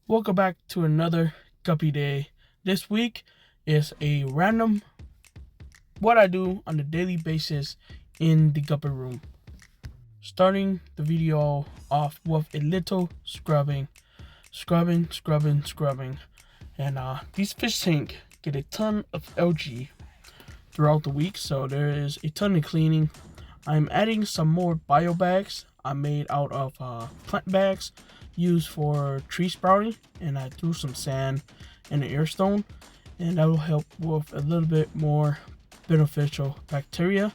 Welcome back to another Guppy day. This week is a random what I do on a daily basis in the Guppy room. Starting the video off with a little scrubbing. And these fish tank get a ton of algae throughout the week, so there is a ton of cleaning. I'm adding some more bio bags I made out of plant bags used for tree sprouting, and I threw some sand and an air stone, and that will help with a little bit more beneficial bacteria.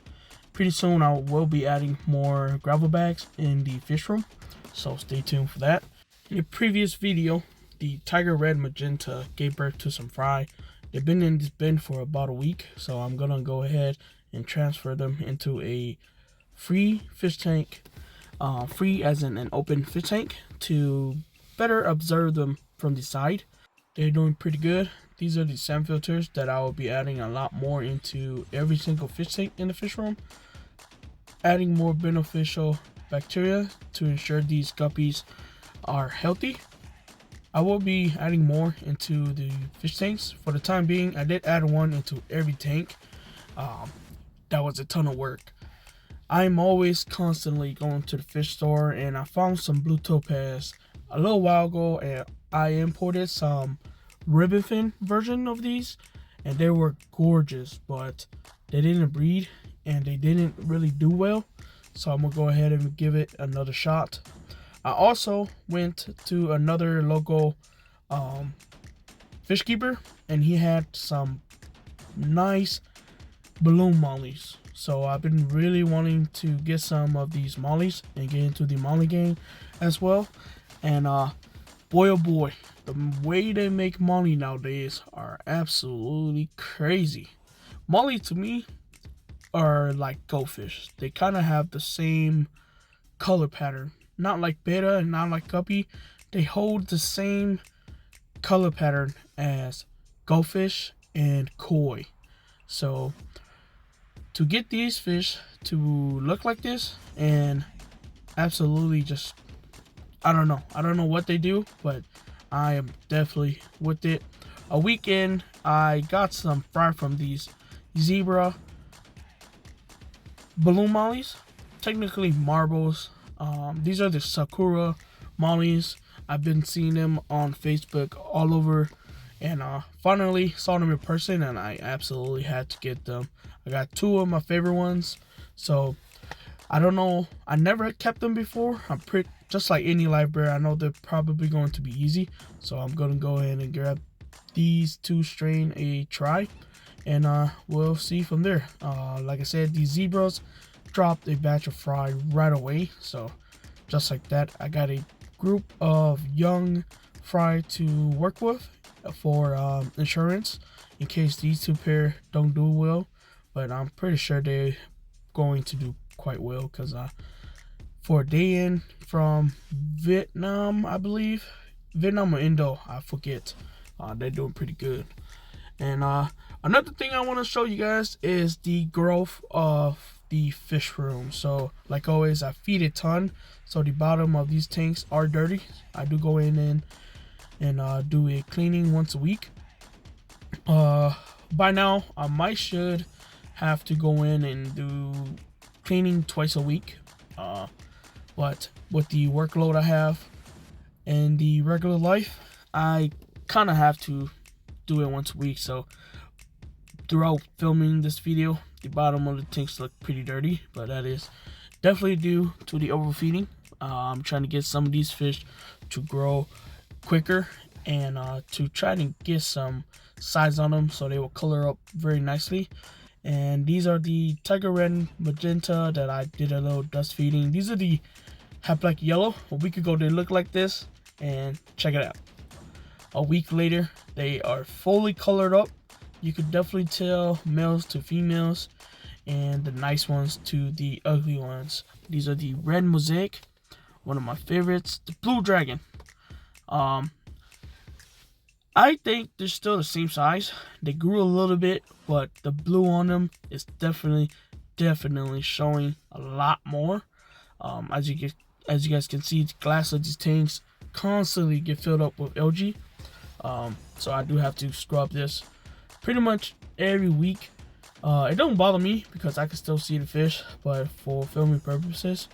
Pretty soon I will be adding more gravel bags in the fish room, so stay tuned for that. In the previous video, the tiger red magenta gave birth to some fry. They've been in this bin for about a week, so I'm gonna go ahead and transfer them into a free fish tank, free as in an open fish tank, to better observe them from the side. They're doing pretty good. These are the sand filters that I will be adding a lot more into every single fish tank in the fish room, adding more beneficial bacteria to ensure these guppies are healthy. I will be adding more into the fish tanks. For the time being, I did add one into every tank. That was a ton of work. I'm always constantly going to the fish store, and I found some blue topaz a little while ago, and I imported some ribbon fin version of these, and they were gorgeous, but they didn't breed and they didn't really do well, so I'm gonna go ahead and give it another shot. I also went to another local fish keeper, and he had some nice balloon mollies. So I've been really wanting to get some of these mollies and get into the molly game as well. And boy oh boy, the way they make molly nowadays are absolutely crazy. Molly to me are like goldfish. They kind of have the same color pattern. Not like betta and not like guppy. They hold the same color pattern as goldfish and koi. So to get these fish to look like this and absolutely just, I don't know what they do, but I am definitely with it. A weekend I got some fry from these zebra balloon mollies, technically marbles. These are the sakura mollies. I've been seeing them on Facebook all over, and finally saw them in person, and I absolutely had to get them. I got two of my favorite ones, so I don't know. I never kept them before. I'm pretty just like any live bear. I know they're probably going to be easy, so I'm gonna go ahead and grab these two strain a try, and we'll see from there. Like I said, these zebras dropped a batch of fry right away, so just like that, I got a group of young fry to work with for insurance in case these two pair don't do well, but I'm pretty sure they're going to do quite well, because for a day in from Vietnam, I believe, Vietnam or Indo, I forget, they're doing pretty good. And another thing I want to show you guys is the growth of the fish room. So like always, I feed a ton, so the bottom of these tanks are dirty. I do go in and do a cleaning once a week. By now I should have to go in and do cleaning twice a week, but with the workload I have and the regular life, I kind of have to do it once a week. So throughout filming this video, the bottom of the tanks look pretty dirty, but that is definitely due to the overfeeding. I'm trying to get some of these fish to grow quicker, and to try to get some size on them so they will color up very nicely. And these are the tiger red magenta that I did a little dust feeding. These are the half black yellow. A week ago they looked like this, and check it out. A week later they are fully colored up. You could definitely tell males to females, and the nice ones to the ugly ones. These are the red mosaic, one of my favorites. The blue dragon, I think they're still the same size. They grew a little bit, but the blue on them is definitely showing a lot more. As you guys can see, the glass of these tanks constantly get filled up with algae. So I do have to scrub this pretty much every week. It don't bother me because I can still see the fish, but for filming purposes,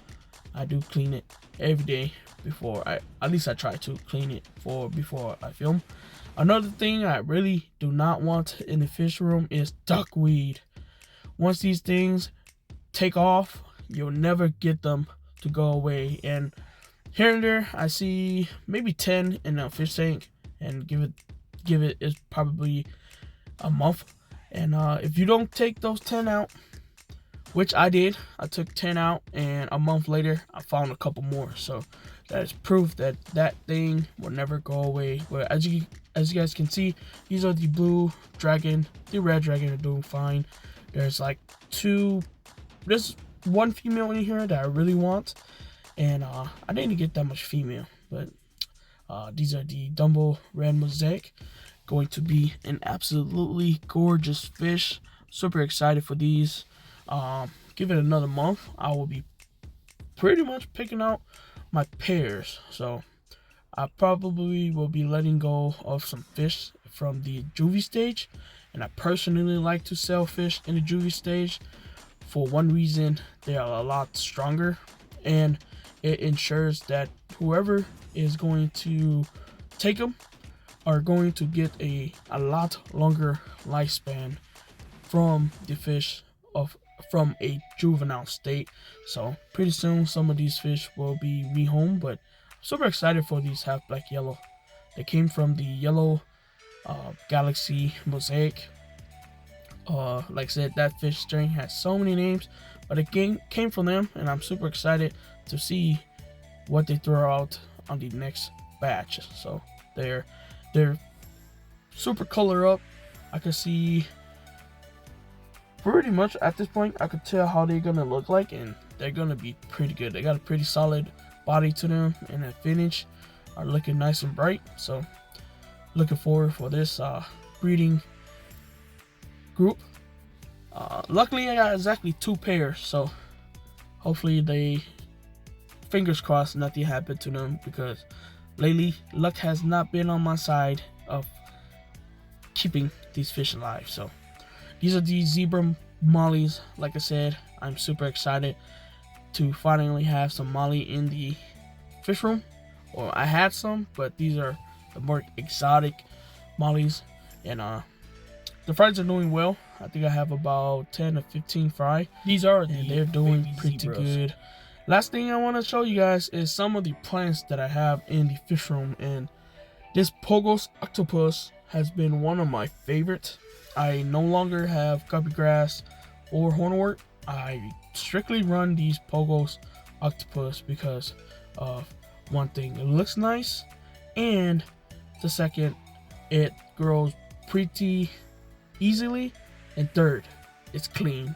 I do clean it every day before at least I try to clean it before I film. Another thing I really do not want in the fish room is duckweed. Once these things take off, you'll never get them to go away. And here and there, I see maybe 10 in a fish tank, and give it is probably a month. And if you don't take those 10 out, which I did, I took 10 out, and a month later, I found a couple more. So that is proof that that thing will never go away. But as you guys can see, these are the blue dragon. The red dragon are doing fine. There's like there's one female in here that I really want, and I didn't get that much female. But these are the Dumbo red mosaic. Going to be an absolutely gorgeous fish. Super excited for these. Give it another month, I will be pretty much picking out my pairs. So I probably will be letting go of some fish from the juvie stage, and I personally like to sell fish in the juvie stage for one reason: they are a lot stronger, and it ensures that whoever is going to take them are going to get a lot longer lifespan from the fish from a juvenile state. So pretty soon some of these fish will be rehomed, but I'm super excited for these half black yellow. They came from the yellow galaxy mosaic. Like I said, that fish string has so many names, but it came from them, and I'm super excited to see what they throw out on the next batch. So they're super color up. I can see pretty much at this point, I could tell how they're gonna look like, and they're gonna be pretty good. They got a pretty solid body to them, and the finish are looking nice and bright. So looking forward for this breeding group. Luckily I got exactly 2 pairs, so hopefully fingers crossed nothing happened to them, because lately luck has not been on my side of keeping these fish alive. So these are the zebra mollies. Like I said, I'm super excited to finally have some molly in the fish room. Or I had some, but these are the more exotic mollies, and the fries are doing well. I think I have about 10 to 15 fry. These are and they're doing pretty good. Last thing I want to show you guys is some of the plants that I have in the fish room, and this Pogos octopus has been one of my favorites. I no longer have guppy grass or hornwort. I strictly run these Pogos octopus because of one thing, it looks nice, and the second, it grows pretty easily, and third, it's clean.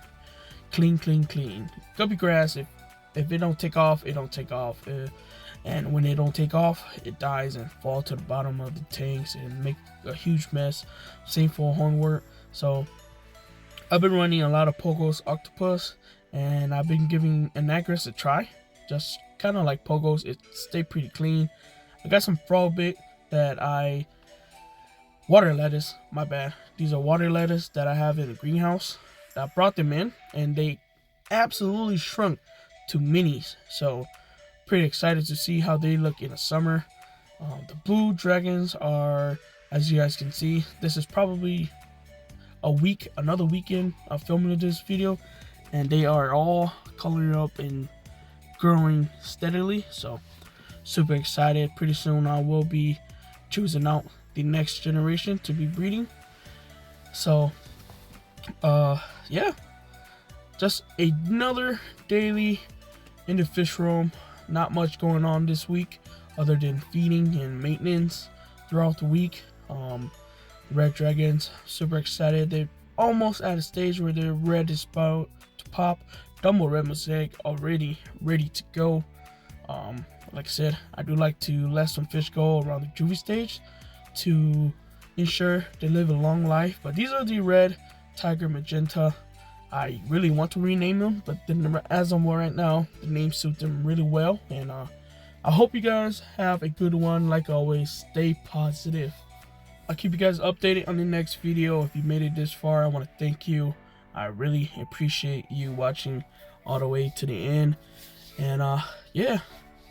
Guppy grass, if it don't take off, it don't take off, and when it don't take off, it dies and fall to the bottom of the tanks and make a huge mess. Same for hornwort. So I've been running a lot of Pogos octopus, and I've been giving anagris a try. Just kind of like Pogos, it stay pretty clean. I got some frog bait that water lettuce, my bad. These are water lettuce that I have in the greenhouse. I brought them in, and they absolutely shrunk to minis. So pretty excited to see how they look in the summer. The blue dragons are, as you guys can see, this is probably another weekend of filming this video, and they are all coloring up and growing steadily. So super excited. Pretty soon I will be choosing out the next generation to be breeding. So yeah, just another daily in the fish room. Not much going on this week other than feeding and maintenance throughout the week. Red dragons, super excited. They're almost at a stage where they're ready to pop. Dumbo red mosaic already ready to go. Like I said, I do like to let some fish go around the juvie stage to ensure they live a long life. But these are the red tiger magenta. I really want to rename them, but as of right now, the names suit them really well, and I hope you guys have a good one. Like always, stay positive. I'll keep you guys updated on the next video. If you made it this far, I want to thank you. I really appreciate you watching all the way to the end. And yeah,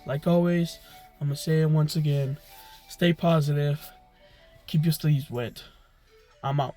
like always, I'm gonna say it once again. Stay positive. Keep your sleeves wet. I'm out.